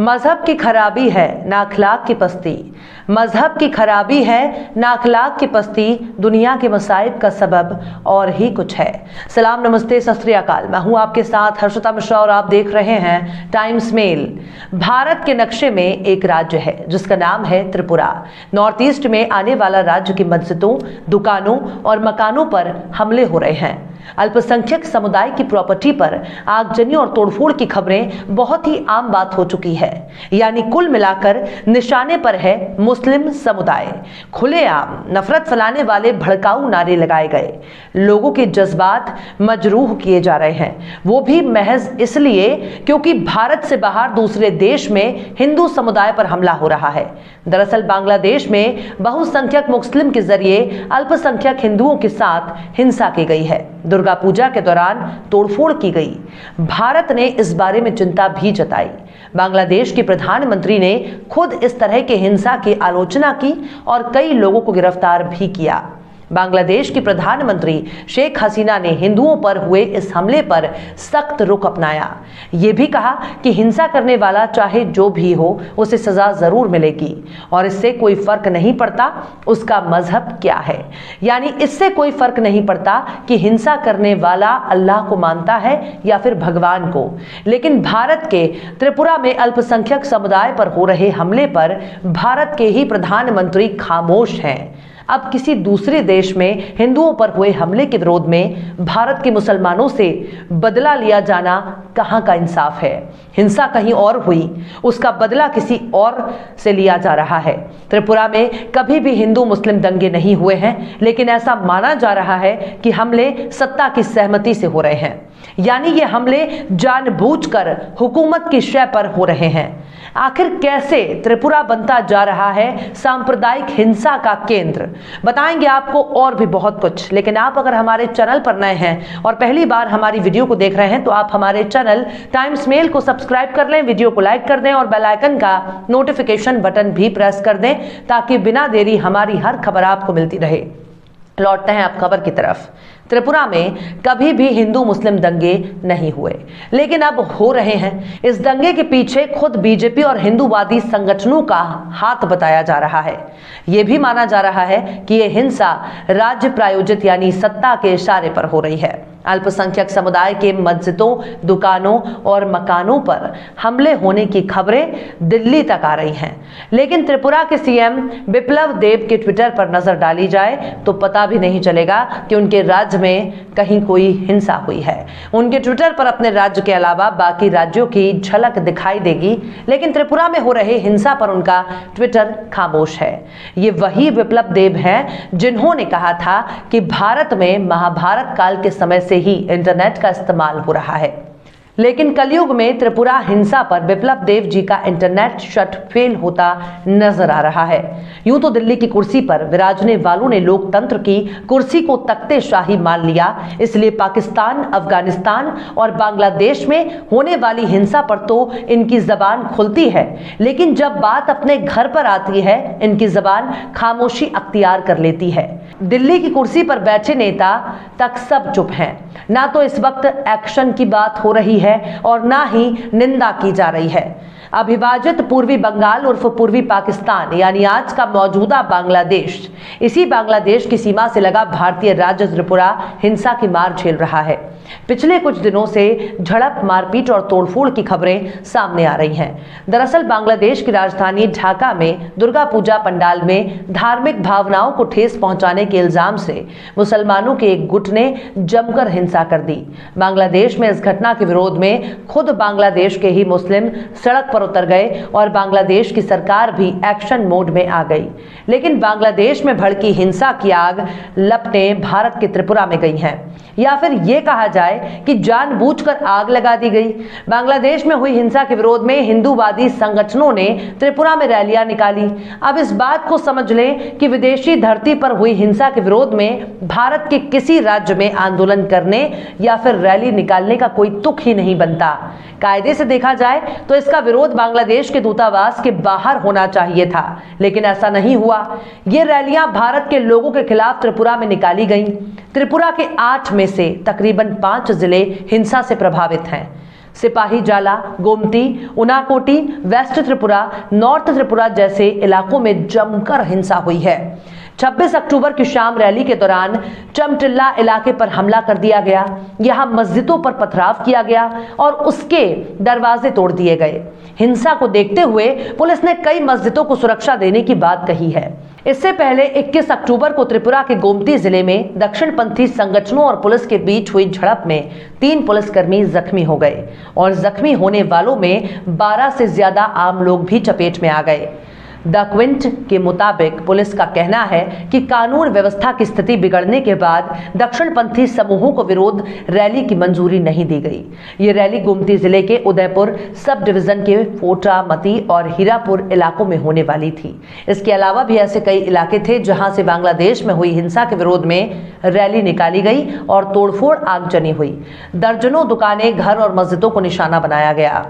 मजहब की खराबी है ना अखलाक की पस्ती। मजहब की खराबी है ना अखलाक की पस्ती, दुनिया के मसाइब का सबब और ही कुछ है। सलाम, नमस्ते, सत श्री अकाल। मैं हूं आपके साथ हर्षिता मिश्रा और आप देख रहे हैं टाइम्स मेल। भारत के नक्शे में एक राज्य है जिसका नाम है त्रिपुरा। नॉर्थ ईस्ट में आने वाला राज्य की मस्जिदों, दुकानों और मकानों पर हमले हो रहे हैं। अल्पसंख्यक समुदाय की प्रॉपर्टी पर आगजनी और तोड़फोड़ की खबरें बहुत ही आम बात हो चुकी है। यानी कुल मिलाकर निशाने पर है मुस्लिम समुदाय। खुलेआम नफरत फैलाने वाले भड़काऊ नारे लगाए गए, लोगों के जज्बात मजरूह किए जा रहे हैं, वो भी महज इसलिए क्योंकि भारत से बाहर दूसरे देश में हिंदू समुदाय पर हमला हो रहा है। दरअसल बांग्लादेश में बहुसंख्यक मुस्लिम के जरिए अल्पसंख्यक हिंदुओं के साथ हिंसा की गई है। दुर्गा पूजा के दौरान तोड़फोड़ की गई। भारत ने इस बारे में चिंता भी जताई। बांग्लादेश के प्रधानमंत्री ने खुद इस तरह की हिंसा की आलोचना की और कई लोगों को गिरफ्तार भी किया। बांग्लादेश की प्रधानमंत्री शेख हसीना ने हिंदुओं पर हुए इस हमले पर सख्त रुख अपनाया। ये भी कहा कि हिंसा करने वाला चाहे जो भी हो उसे सजा जरूर मिलेगी और इससे कोई फर्क नहीं पड़ता उसका मजहब क्या है। यानी इससे कोई फर्क नहीं पड़ता कि हिंसा करने वाला अल्लाह को मानता है या फिर भगवान को। लेकिन भारत के त्रिपुरा में अल्पसंख्यक समुदाय पर हो रहे हमले पर भारत के ही प्रधानमंत्री खामोश हैं। अब किसी दूसरे देश में हिंदुओं पर हुए हमले के विरोध में भारत के मुसलमानों से बदला लिया जाना कहां का इंसाफ है। हिंसा कहीं और हुई, उसका बदला किसी और से लिया जा रहा है। त्रिपुरा में कभी भी हिंदू मुस्लिम दंगे नहीं हुए हैं, लेकिन ऐसा माना जा रहा है कि हमले सत्ता की सहमति से हो रहे हैं। यानी ये हमले जानबूझकर हुकूमत की शय पर हो रहे हैं। आखिर कैसे त्रिपुरा बनता जा रहा है सांप्रदायिक हिंसा का केंद्र, बताएंगे आपको और भी बहुत कुछ। लेकिन आप अगर हमारे चैनल पर नए हैं और पहली बार हमारी वीडियो को देख रहे हैं तो आप हमारे चैनल टाइम्स मेल को सब्सक्राइब कर लें, वीडियो को लाइक कर दें और बेल आइकन का नोटिफिकेशन बटन भी प्रेस कर दें ताकि बिना देरी हमारी हर खबर आपको मिलती रहे। लौटते हैं आप खबर की तरफ। त्रिपुरा में कभी भी हिंदू मुस्लिम दंगे नहीं हुए, लेकिन अब हो रहे हैं। इस दंगे के पीछे खुद बीजेपी और हिंदूवादी संगठनों का हाथ बताया जा रहा है। यह भी माना जा रहा है कि यह हिंसा राज्य प्रायोजित यानी सत्ता के इशारे पर हो रही है। अल्पसंख्यक समुदाय के मस्जिदों, दुकानों और मकानों पर हमले होने की खबरें दिल्ली तक आ रही हैं। लेकिन त्रिपुरा के सीएम बिप्लब देब के ट्विटर पर नजर डाली जाए तो पता भी नहीं चलेगा कि उनके राज्य में कहीं कोई हिंसा हुई है। उनके ट्विटर पर अपने राज्य के अलावा बाकी राज्यों की झलक दिखाई देगी, लेकिन त्रिपुरा में हो रहे हिंसा पर उनका ट्विटर खामोश है। ये वही बिप्लब देब हैं जिन्होंने कहा था कि भारत में महाभारत काल के समय से ही इंटरनेट का इस्तेमाल हो रहा है। लेकिन कलयुग में त्रिपुरा हिंसा पर बिप्लब देव जी का इंटरनेट शट फेल होता नजर आ रहा है। यूं तो दिल्ली की कुर्सी पर विराजने वालों ने लोकतंत्र की कुर्सी को तख्तेशाही मान लिया, इसलिए पाकिस्तान, अफगानिस्तान और बांग्लादेश में होने वाली हिंसा पर तो इनकी जबान खुलती है, लेकिन जब बात अपने घर पर आती है इनकी जबान खामोशी अख्तियार कर लेती है। दिल्ली की कुर्सी पर बैठे नेता तक सब चुप हैं। ना तो इस वक्त एक्शन की बात हो रही है और ना ही निंदा की जा रही है। अविभाजित पूर्वी बंगाल उर्फ पूर्वी पाकिस्तान यानी आज का मौजूदा बांग्लादेश, इसी बांग्लादेश की सीमा से लगा भारतीय राज्य त्रिपुरा हिंसा की मार झेल रहा है। पिछले कुछ दिनों से झड़प, मारपीट और तोड़फोड़ की खबरें सामने आ रही हैं। दरअसल बांग्लादेश की राजधानी ढाका में दुर्गा पूजा पंडाल में धार्मिक भावनाओं को ठेस पहुंचाने के इल्जाम से मुसलमानों के एक गुट ने जमकर हिंसा कर दी। बांग्लादेश में इस घटना के विरोध में खुद बांग्लादेश के ही मुस्लिम सड़क पर उतर गए और बांग्लादेश की सरकार भी एक्शन मोड में आ गई। लेकिन बांग्लादेश में भड़की हिंसा की आग लपटें भारत के त्रिपुरा में गई हैं, या फिर यह कहा जाए कि जानबूझकर आग लगा दी गई। बांग्लादेश में हुई हिंसा के विरोध में हिंदूवादी संगठनों ने त्रिपुरा में रैलियां निकाली। अब इस बात को समझ लें कि विदेशी धरती पर हुई हिंसा के विरोध में भारत के किसी राज्य में आंदोलन करने या फिर रैली निकालने का कोई तुक ही नहीं बनता। कायदे से देखा जाए तो इसका विरोध बांग्लादेश के दूतावास के बाहर होना चाहिए था, लेकिन ऐसा नहीं हुआ। ये रैलियां भारत के लोगों के खिलाफ त्रिपुरा में निकाली गईं। त्रिपुरा के 8 में से तकरीबन 5 जिले हिंसा से प्रभावित हैं। सिपाही जाला, गोमती, उनाकोटी, वेस्ट त्रिपुरा, नॉर्थ त्रिपुरा जैसे इलाकों में जमकर हिंसा हुई है। 26 अक्टूबर की शाम रैली के दौरान चमटिल्ला इलाके पर हमला कर दिया गया। यहां मस्जिदों पर पथराव किया गया और उसके दरवाजे तोड़ दिए गए। हिंसा को देखते हुए पुलिस ने कई मस्जिदों को सुरक्षा देने की बात कही है। इससे पहले 21 अक्टूबर को त्रिपुरा के गोमती जिले में दक्षिणपंथी संगठनों और पुलिस के बीच हुई झड़प में 3 पुलिसकर्मी जख्मी हो गए और जख्मी होने वालों में 12 से ज्यादा आम लोग भी चपेट में आ गए। द क्विंट के मुताबिक पुलिस का कहना है कि कानून व्यवस्था की स्थिति बिगड़ने के बाद दक्षिणपंथी समूहों को विरोध रैली की मंजूरी नहीं दी गई। ये रैली गोमती जिले के उदयपुर सब डिवीजन के फोटा, मती और हीरापुर इलाकों में होने वाली थी। इसके अलावा भी ऐसे कई इलाके थे जहां से बांग्लादेश में हुई हिंसा के विरोध में रैली निकाली गई और तोड़फोड़ आगजनी हुई। दर्जनों दुकानें, घर और मस्जिदों को निशाना बनाया गया।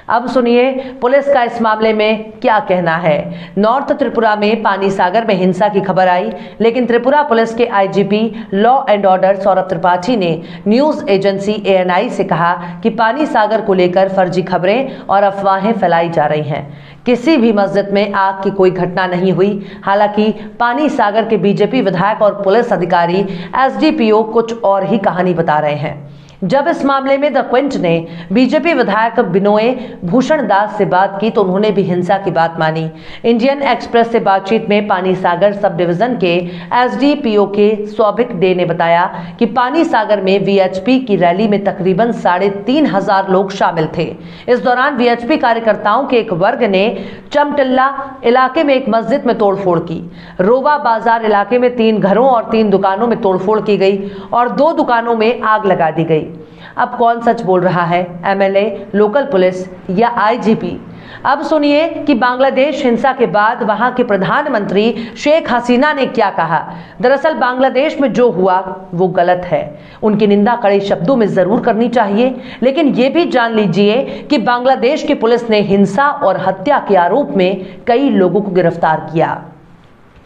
अब सुनिए पुलिस का इस मामले में क्या कहना है। नॉर्थ त्रिपुरा में पानी सागर में हिंसा की खबर आई, लेकिन त्रिपुरा पुलिस के IGP law and order Saurabh Tripathi ने न्यूज एजेंसी ANI से कहा कि पानी सागर को लेकर फर्जी खबरें और अफवाहें फैलाई जा रही हैं। किसी भी मस्जिद में आग की कोई घटना नहीं हुई। हालांकि पानी सागर के बीजेपी विधायक और पुलिस अधिकारी SDPO कुछ और ही कहानी बता रहे हैं। जब इस मामले में द क्विंट ने बीजेपी विधायक बिनोय भूषण दास से बात की तो उन्होंने भी हिंसा की बात मानी। इंडियन एक्सप्रेस से बातचीत में पानी सागर सब डिवीजन के SDPO के सौभिक डे ने बताया कि पानी सागर में VHP की रैली में तकरीबन 3,500 लोग शामिल थे। इस दौरान VHP कार्यकर्ताओं के एक वर्ग ने चमटिल्ला इलाके में एक मस्जिद में तोड़फोड़ की। रोवा बाजार इलाके में 3 घरों और 3 दुकानों में तोड़फोड़ की गई और 2 दुकानों में आग लगा दी गई। अब कौन सच बोल रहा है, MLA, लोकल पुलिस या IGP? अब सुनिए कि बांग्लादेश हिंसा के बाद वहां के प्रधानमंत्री शेख हसीना ने क्या कहा। दरअसल बांग्लादेश में जो हुआ वो गलत है। उनकी निंदा कड़े शब्दों में जरूर करनी चाहिए, लेकिन ये भी जान लीजिए कि बांग्लादेश की पुलिस ने हिंसा और हत्या के आरोप में कई लोगों को गिरफ्तार किया।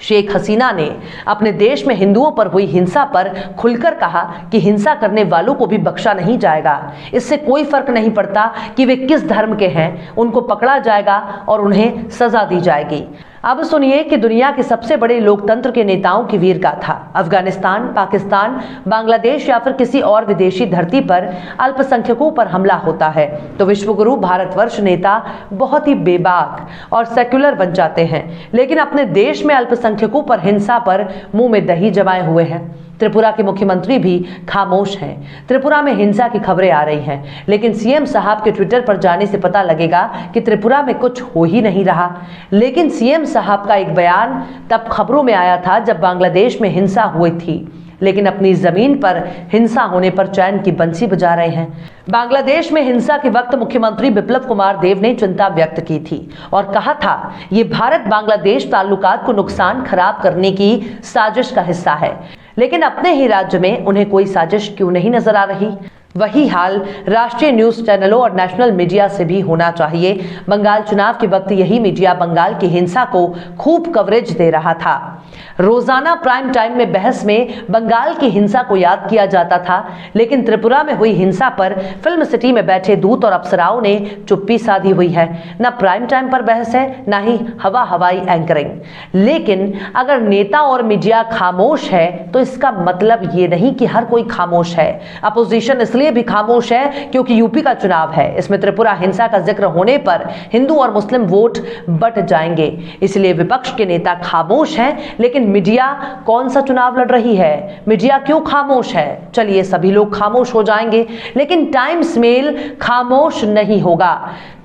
शेख हसीना ने अपने देश में हिंदुओं पर हुई हिंसा पर खुलकर कहा कि हिंसा करने वालों को भी बख्शा नहीं जाएगा। इससे कोई फर्क नहीं पड़ता कि वे किस धर्म के हैं, उनको पकड़ा जाएगा और उन्हें सजा दी जाएगी। अब सुनिए कि दुनिया के सबसे बड़े लोकतंत्र के नेताओं की वीर गाथा। अफगानिस्तान, पाकिस्तान, बांग्लादेश या फिर किसी और विदेशी धरती पर अल्पसंख्यकों पर हमला होता है तो विश्वगुरु भारतवर्ष नेता बहुत ही बेबाक और सेक्युलर बन जाते हैं, लेकिन अपने देश में अल्पसंख्यकों पर हिंसा पर मुंह में दही जमाए हुए हैं। त्रिपुरा के मुख्यमंत्री भी खामोश हैं। त्रिपुरा में हिंसा की खबरें आ रही हैं, लेकिन CM साहब के ट्विटर पर जाने से पता लगेगा कि त्रिपुरा में कुछ हो ही नहीं रहा। लेकिन CM साहब का एक बयान तब खबरों में आया था जब बांग्लादेश में हिंसा हुई थी, लेकिन अपनी जमीन पर हिंसा होने पर चैन की बंसी बजा रहे हैं। बांग्लादेश में हिंसा के वक्त मुख्यमंत्री बिप्लब कुमार देव ने चिंता व्यक्त की थी और कहा था ये भारत बांग्लादेश ताल्लुकात को नुकसान खराब करने की साजिश का हिस्सा है। लेकिन अपने ही राज्य में उन्हें कोई साजिश क्यों नहीं नजर आ रही? वही हाल राष्ट्रीय न्यूज चैनलों और नेशनल मीडिया से भी होना चाहिए। बंगाल चुनाव के वक्त यही मीडिया बंगाल की हिंसा को खूब कवरेज दे रहा था। रोजाना प्राइम टाइम में बहस में बंगाल की हिंसा को याद किया जाता था, लेकिन त्रिपुरा में हुई हिंसा पर फिल्म सिटी में बैठे दूत और अफसराओं ने चुप्पी साधी हुई है। न प्राइम टाइम पर बहस है, न ही हवा हवाई एंकरिंग। लेकिन अगर नेता और मीडिया खामोश है तो इसका मतलब ये नहीं कि हर कोई खामोश है। अपोजिशन इसलिए भी खामोश है क्योंकि यूपी का चुनाव है। इसमें त्रिपुरा हिंसा का जिक्र होने पर हिंदू और मुस्लिम वोट बट जाएंगे, इसलिए विपक्ष के नेता खामोश हैं। लेकिन मीडिया कौन सा चुनाव लड़ रही है? मीडिया क्यों खामोश है? चलिए सभी लोग खामोश हो जाएंगे, लेकिन टाइम्स मेल खामोश नहीं होगा,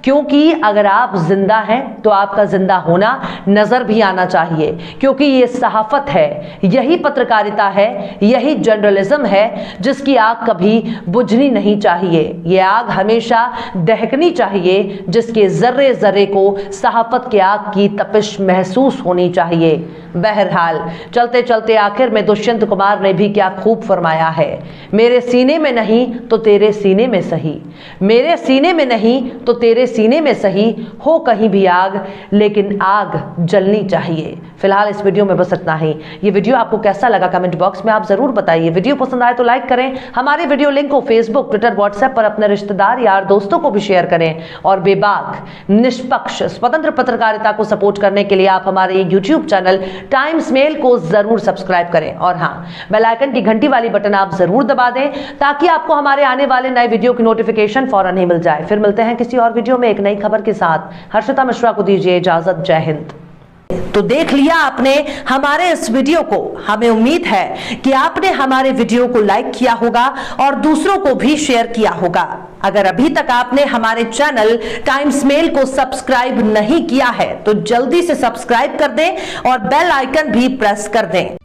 क्योंकि अगर आप जिंदा हैं तो आपका जिंदा होना नजर भी आना चाहिए, क्योंकि ये सहाफत है, यही पत्रकारिता है, यही जर्नलिज्म है जिसकी आग कभी बुझनी नहीं चाहिए। ये आग हमेशा दहकनी चाहिए, जिसके जर्रे जर्रे को सहाफत के आग की तपिश महसूस होनी चाहिए। बहरहाल चलते चलते आखिर में दुष्यंत कुमार ने भी क्या खूब फरमाया है, मेरे सीने में नहीं तो तेरे सीने में सही, मेरे सीने में नहीं तो तेरे सीने में सही, हो कहीं भी आग लेकिन आग जलनी चाहिए। फिलहाल इस वीडियो में बस इतना ही। ये वीडियो आपको कैसा लगा कमेंट बॉक्स में आप जरूर बताइए। वीडियो पसंद आए तो लाइक करें, हमारे वीडियो लिंक को फेसबुक, ट्विटर, व्हाट्सएप पर अपने रिश्तेदार, यार, दोस्तों को भी शेयर करें और बेबाक, निष्पक्ष, स्वतंत्र पत्रकारिता को सपोर्ट करने के लिए आप हमारे यूट्यूब चैनल टाइम्स मेल को जरूर सब्सक्राइब करें और हाँ, बेल आइकन की घंटी वाली बटन आप जरूर दबा दें ताकि आपको हमारे आने वाले नए वीडियो की नोटिफिकेशन फौरन ही मिल जाए। फिर मिलते हैं किसी और वीडियो में एक नई खबर के साथ। हर्षिता मिश्रा को दीजिए इजाजत। जय हिंद। तो देख लिया आपने हमारे इस वीडियो को। हमें उम्मीद है कि आपने हमारे वीडियो को लाइक किया होगा और दूसरों को भी शेयर किया होगा। अगर अभी तक आपने हमारे चैनल टाइम्स मेल को सब्सक्राइब नहीं किया है तो जल्दी से सब्सक्राइब कर दें और बेल आइकन भी प्रेस कर दें।